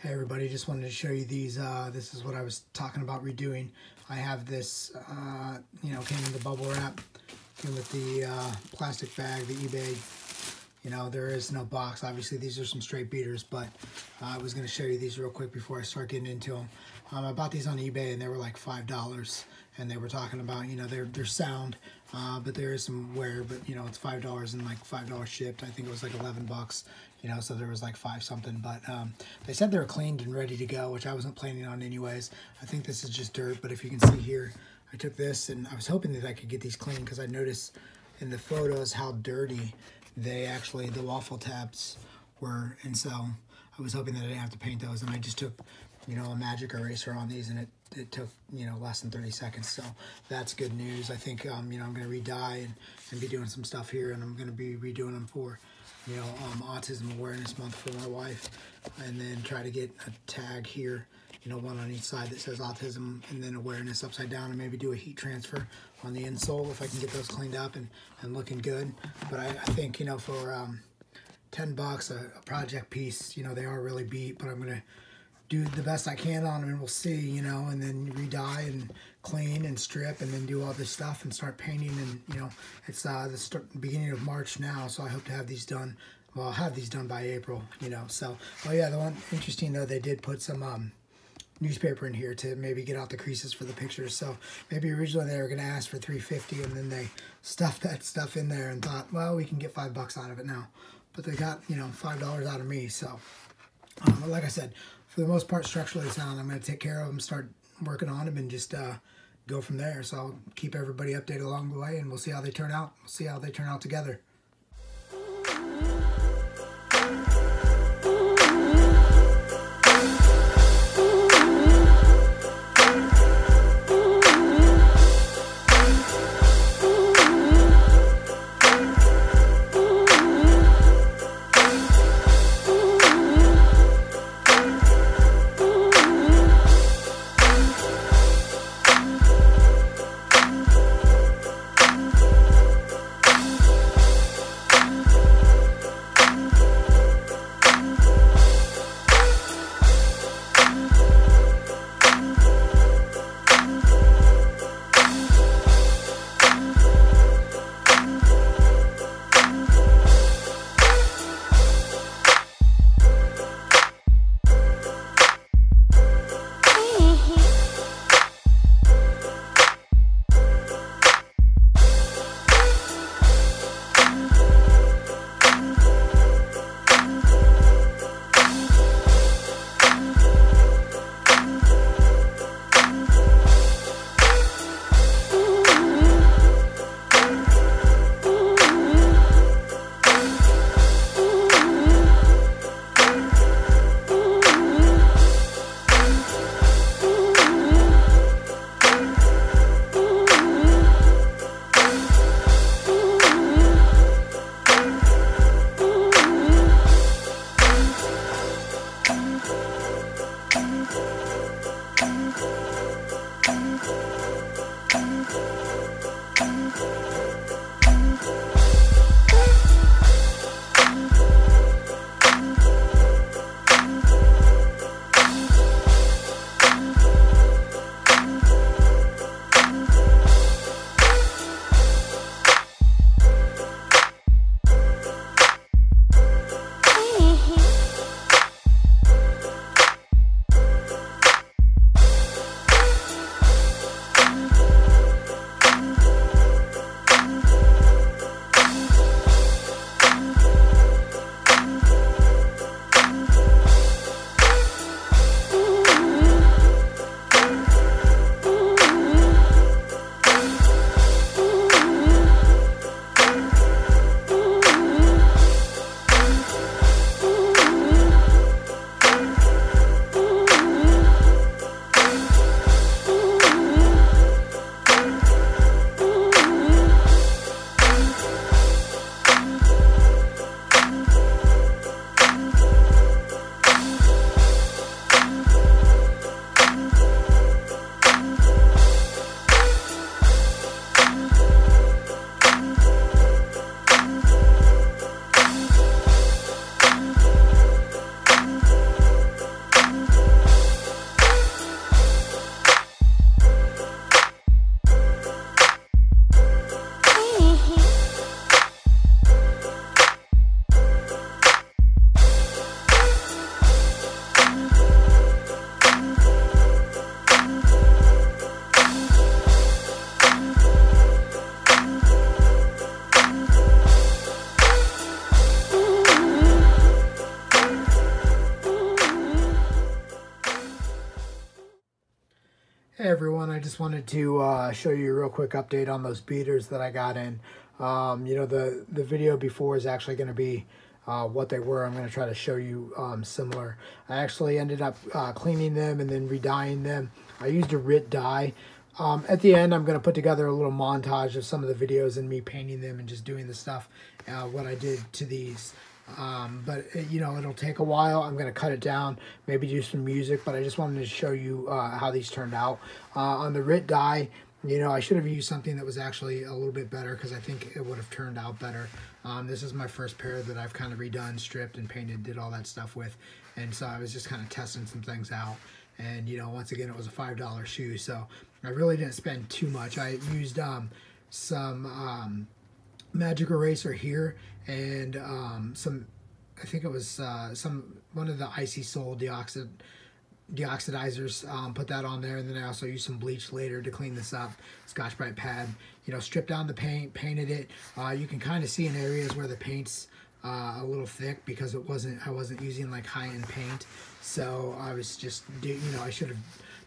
Hey everybody, just wanted to show you these. This is what I was talking about redoing. I have this, came in the bubble wrap, came with the plastic bag, the eBay. There is no box. Obviously, these are some straight beaters, but I was going to show you these real quick before I start getting into them. I bought these on eBay, and they were like $5, and they were talking about, they're sound, but there is some wear, but, it's $5 and like $5 shipped. I think it was like 11 bucks, so there was like 5 something, but they said they were cleaned and ready to go, which I wasn't planning on anyways. I think this is just dirt, but if you can see here, I took this, and I was hoping that I could get these clean because I noticed in the photos how dirty the waffle tabs were, and so I was hoping that I didn't have to paint those, and I just took a magic eraser on these, and it took less than 30 seconds, so that's good news. I think I'm going to re-dye and be doing some stuff here, and I'm going to be redoing them for Autism Awareness Month for my wife, and then try to get a tag here, one on each side that says autism and then awareness upside down, and maybe do a heat transfer on the insole if I can get those cleaned up and looking good. But I think, for 10 bucks a project piece, they are really beat, but I'm going to do the best I can on them, and we'll see, and then re-dye and clean and strip and then do all this stuff and start painting. And, it's the beginning of March now, so I hope to have these done. Well, I'll have these done by April, so. Oh yeah, the one interesting though, they did put some newspaper in here to maybe get out the creases for the pictures. So maybe originally they were going to ask for $3.50, and then they stuffed that stuff in there and thought, well, we can get $5 out of it now. But they got, $5 out of me. So like I said, for the most part, structurally sound. I'm going to take care of them, start working on them, and just go from there. So I'll keep everybody updated along the way, and we'll see how they turn out. We'll see how they turn out together. Hey everyone, I just wanted to show you a real quick update on those beaters that I got in. You know, the video before is actually going to be what they were. I'm going to try to show you similar. I actually ended up cleaning them and then re-dyeing them. I used a RIT dye. At the end, I'm going to put together a little montage of some of the videos and me painting them and just doing the stuff, what I did to these. But you know, it'll take a while. I'm going to cut it down, maybe do some music, but I just wanted to show you how these turned out. On the RIT dye, you know, I should have used something that was actually a little bit better because I think it would have turned out better. This is my first pair that I've kind of redone, stripped and painted, did all that stuff with, and so I was just kind of testing some things out. And you know, once again, it was a $5 shoe, so I really didn't spend too much. I used some magic eraser here and some, I think it was one of the icy sole deoxidizers, put that on there, and then I also used some bleach later to clean this up. Scotch-Brite pad, you know, stripped down the paint, painted it. You can kind of see in areas where the paint's a little thick because I wasn't using like high-end paint, so I was just, you know, I should have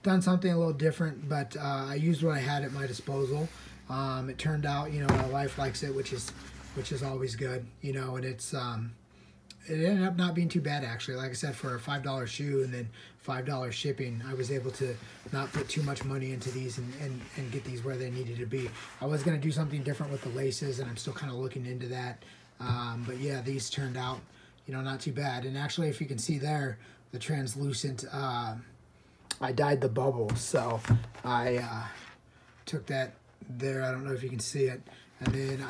done something a little different, but I used what I had at my disposal. It turned out, you know, my wife likes it, which is always good, you know, and it ended up not being too bad actually. Like I said, for a $5 shoe and then $5 shipping, I was able to not put too much money into these and get these where they needed to be. I was going to do something different with the laces, and I'm still kind of looking into that. But yeah, these turned out, you know, not too bad. And actually, if you can see there, the translucent, I dyed the bubbles, so I took that there. I don't know if you can see it. And then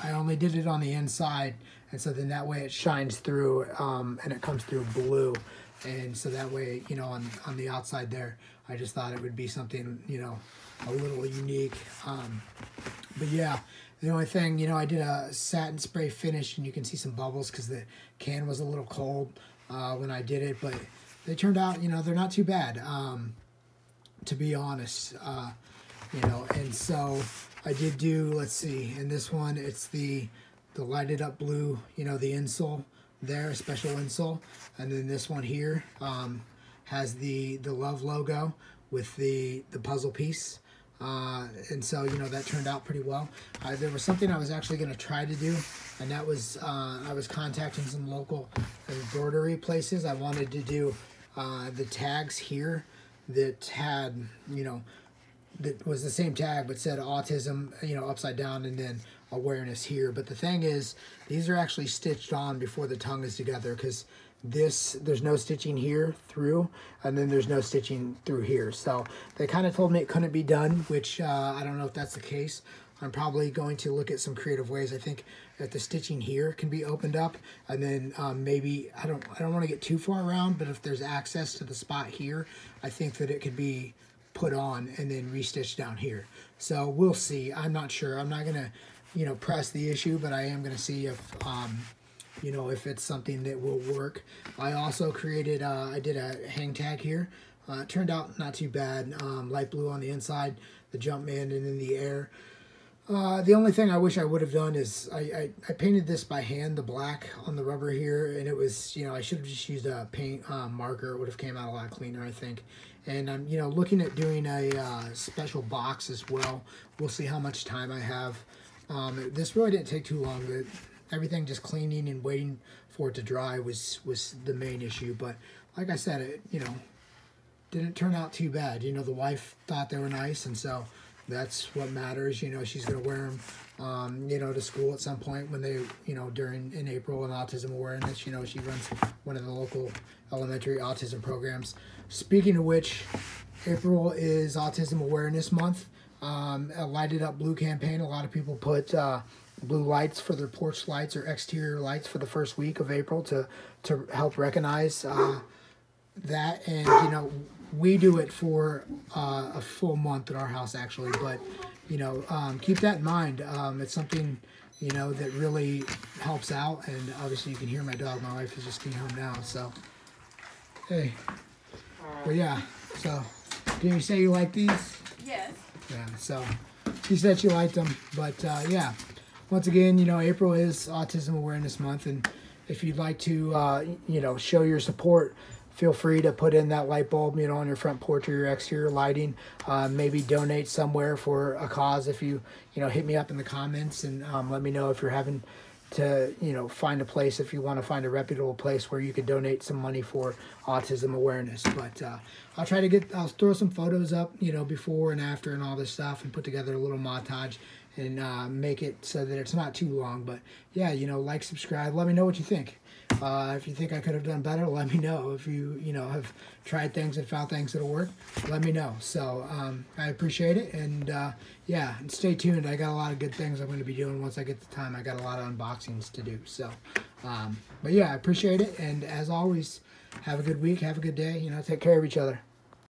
I only did it on the inside, and so then that way it shines through, and it comes through blue. And so that way, you know, on the outside there, I just thought it would be something, you know, a little unique. But yeah, the only thing, you know, I did a satin spray finish, and you can see some bubbles because the can was a little cold when I did it, but they turned out, you know, they're not too bad, to be honest, you know. And so I did do, let's see, in this one, it's the lighted up blue, you know, the insole there, a special insole. And then this one here has the love logo with the puzzle piece. And so, you know, that turned out pretty well. There was something I was actually going to try to do, and that was, I was contacting some local embroidery places. I wanted to do the tags here that had, you know, that was the same tag but said autism, you know, upside down, and then awareness here. But the thing is, these are actually stitched on before the tongue is together, because there's no stitching here through, and then there's no stitching through here. So they kind of told me it couldn't be done, which I don't know if that's the case. I'm probably going to look at some creative ways. I think that the stitching here can be opened up, and then maybe, I don't want to get too far around, but if there's access to the spot here, I think that it could be put on and then restitched down here. So we'll see. I'm not sure. I'm not gonna, you know, press the issue, but I am gonna see if you know, if it's something that will work. I also created I did a hang tag here. It turned out not too bad. Light blue on the inside, the Jumpman, and in the air. The only thing I wish I would have done is I painted this by hand, the black on the rubber here, and it was, you know, I should have just used a paint marker. It would have came out a lot cleaner, I think. And I'm, you know, looking at doing a special box as well. We'll see how much time I have. This really didn't take too long. Everything just cleaning and waiting for it to dry was the main issue. But like I said, it, you know, didn't turn out too bad. You know, the wife thought they were nice, and so that's what matters. You know, she's going to wear them, you know, to school at some point when they, you know, in April in Autism Awareness. You know, she runs one of the local elementary autism programs. Speaking of which, April is Autism Awareness Month. A lighted up blue campaign. A lot of people put blue lights for their porch lights or exterior lights for the first week of April to help recognize that. And, you know, we do it for a full month at our house, actually. But, you know, keep that in mind. It's something, you know, that really helps out. And obviously you can hear my dog. My wife is just getting home now. So, hey. But yeah, so did you say you like these? Yes. Yeah, so she said she liked them. But yeah, once again, you know, April is Autism Awareness Month. And if you'd like to, you know, show your support, feel free to put in that light bulb, you know, on your front porch or your exterior lighting. Maybe donate somewhere for a cause. If you hit me up in the comments and let me know if you're having to, find a place, if you want to find a reputable place where you could donate some money for autism awareness. But I'll throw some photos up, before and after and all this stuff, and put together a little montage and make it so that it's not too long. But yeah, like, subscribe, let me know what you think. If you think I could have done better, let me know. If you have tried things and found things that'll work, let me know. So I appreciate it, and yeah, and stay tuned. I got a lot of good things I'm going to be doing once I get the time. I got a lot of unboxings to do. So, but yeah, I appreciate it, and as always, have a good week, have a good day. Take care of each other.